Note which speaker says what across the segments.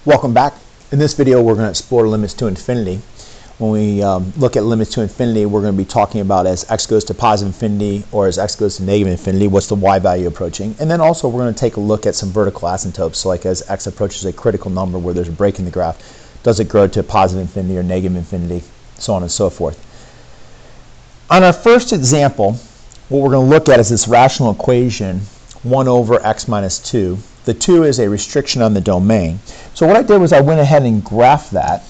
Speaker 1: Welcome back. In this video we're going to explore limits to infinity. When we look at limits to infinity, we're going to be talking about as x goes to positive infinity or as x goes to negative infinity, what's the y value approaching. And then also we're going to take a look at some vertical asymptotes, so like as x approaches a critical number where there's a break in the graph, does it grow to positive infinity or negative infinity, so on and so forth. On our first example, what we're going to look at is this rational equation 1 over x minus 2. The 2 is a restriction on the domain. So what I did was I went ahead and graphed that,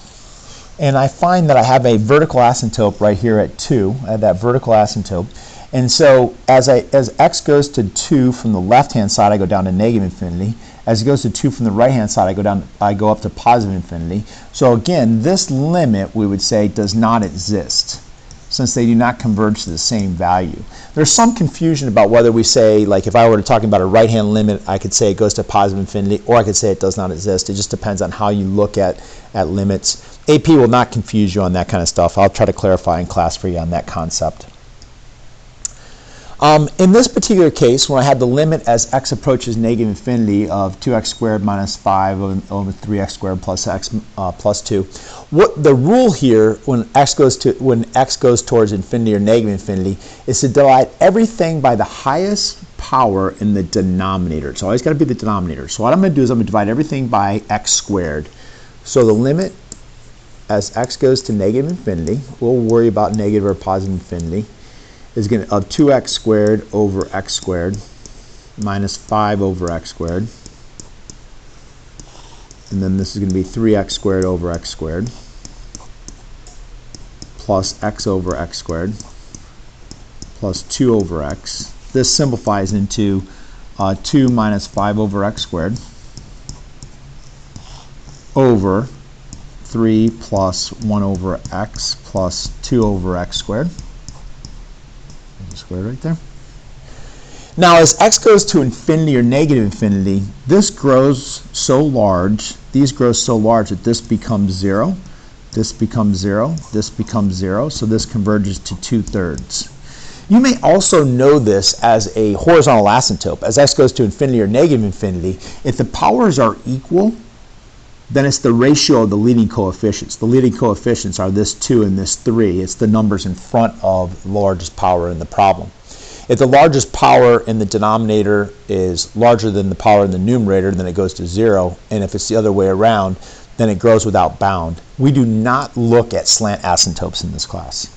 Speaker 1: and I find that I have a vertical asymptote right here at 2. I have that vertical asymptote. And so as x goes to 2 from the left-hand side, I go down to negative infinity. As it goes to 2 from the right-hand side, I go up to positive infinity. So again, this limit, we would say, does not exist, since they do not converge to the same value. There's some confusion about whether we say, like if I were to talk about a right-hand limit, I could say it goes to positive infinity, or I could say it does not exist. It just depends on how you look at limits. AP will not confuse you on that kind of stuff. I'll try to clarify in class for you on that concept. In this particular case, when I had the limit as x approaches negative infinity of 2x squared minus 5 over 3x squared plus x plus 2, what the rule here when x goes towards infinity or negative infinity is to divide everything by the highest power in the denominator. It's always got to be the denominator. So what I'm going to do is I'm going to divide everything by x squared. So the limit as x goes to negative infinity, we'll worry about negative or positive infinity, is going to of 2x squared over x squared minus 5 over x squared, and then this is going to be 3x squared over x squared plus x over x squared plus 2 over x. This simplifies into 2 minus 5 over x squared over 3 plus 1 over x plus 2 over x squared. Squared right there. Now as x goes to infinity or negative infinity, this grows so large, these grow so large that this becomes 0, this becomes 0, this becomes 0, so this converges to 2/3. You may also know this as a horizontal asymptote. As x goes to infinity or negative infinity, if the powers are equal, then it's the ratio of the leading coefficients. The leading coefficients are this 2 and this 3. It's the numbers in front of the largest power in the problem. If the largest power in the denominator is larger than the power in the numerator, then it goes to 0. And if it's the other way around, then it grows without bound. We do not look at slant asymptotes in this class.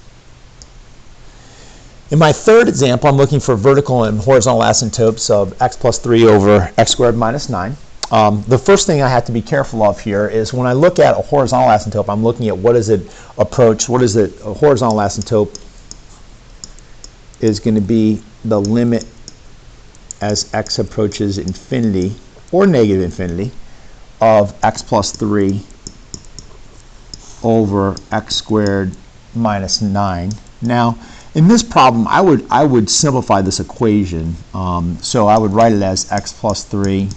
Speaker 1: In my third example, I'm looking for vertical and horizontal asymptotes of x plus 3 over x squared minus 9. The first thing I have to be careful of here is when I look at a horizontal asymptote, I'm looking at what does it approach, what is it, a horizontal asymptote is going to be the limit as x approaches infinity or negative infinity of x plus 3 over x squared minus 9. Now, in this problem, I would simplify this equation. So I would write it as x plus 3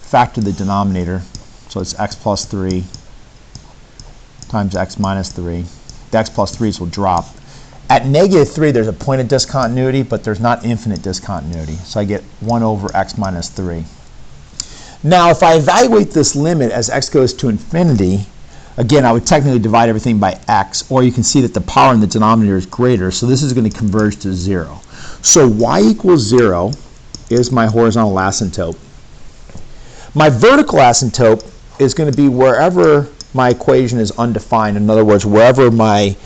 Speaker 1: factor the denominator, so it's x plus 3 times x minus 3. The x plus 3's will drop. At negative 3, there's a point of discontinuity, but there's not infinite discontinuity. So I get 1 over x minus 3. Now, if I evaluate this limit as x goes to infinity, again, I would technically divide everything by x, or you can see that the power in the denominator is greater, so this is going to converge to 0. So y equals 0 is my horizontal asymptote. My vertical asymptote is going to be wherever my equation is undefined. In other words, wherever my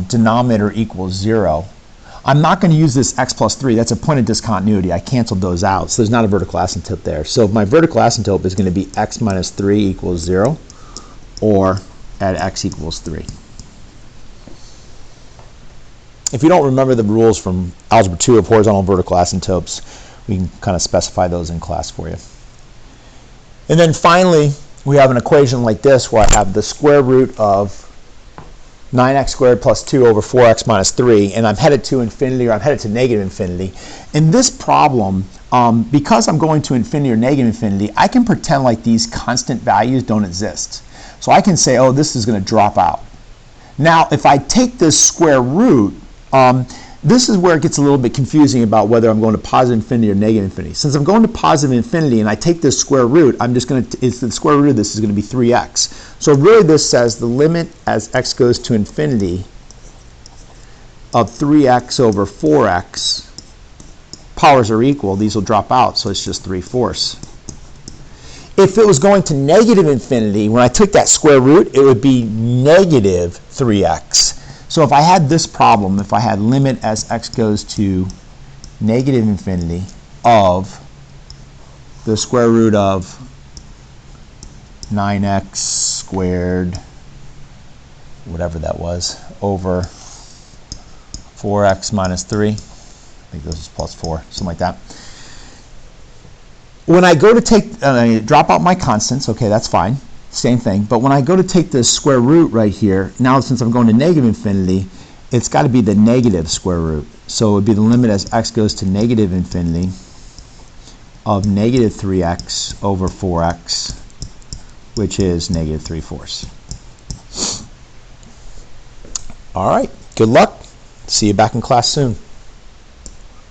Speaker 1: denominator equals 0. I'm not going to use this x plus 3. That's a point of discontinuity. I canceled those out, so there's not a vertical asymptote there. So my vertical asymptote is going to be x minus 3 equals 0, or at x equals 3. If you don't remember the rules from Algebra 2 of horizontal and vertical asymptotes, we can kind of specify those in class for you. And then finally, we have an equation like this where I have the square root of 9x squared plus 2 over 4x minus 3, and I'm headed to infinity, or I'm headed to negative infinity. In this problem, because I'm going to infinity or negative infinity, I can pretend like these constant values don't exist. So I can say, oh, this is going to drop out. Now, if I take this square root, this is where it gets a little bit confusing about whether I'm going to positive infinity or negative infinity. Since I'm going to positive infinity and I take this square root, I'm just going to, it's the square root of this is going to be 3x. So really this says the limit as x goes to infinity of 3x over 4x, powers are equal, these will drop out, so it's just 3/4. If it was going to negative infinity, when I took that square root, it would be negative 3x. So if I had this problem, if I had limit as x goes to negative infinity of the square root of 9x squared, whatever that was, over 4x minus 3, I think this is plus 4, something like that. When I go to take, drop out my constants, okay, that's fine, same thing. But when I go to take this square root right here, now since I'm going to negative infinity, it's got to be the negative square root. So it would be the limit as x goes to negative infinity of negative 3x over 4x, which is negative 3/4. All right, good luck. See you back in class soon.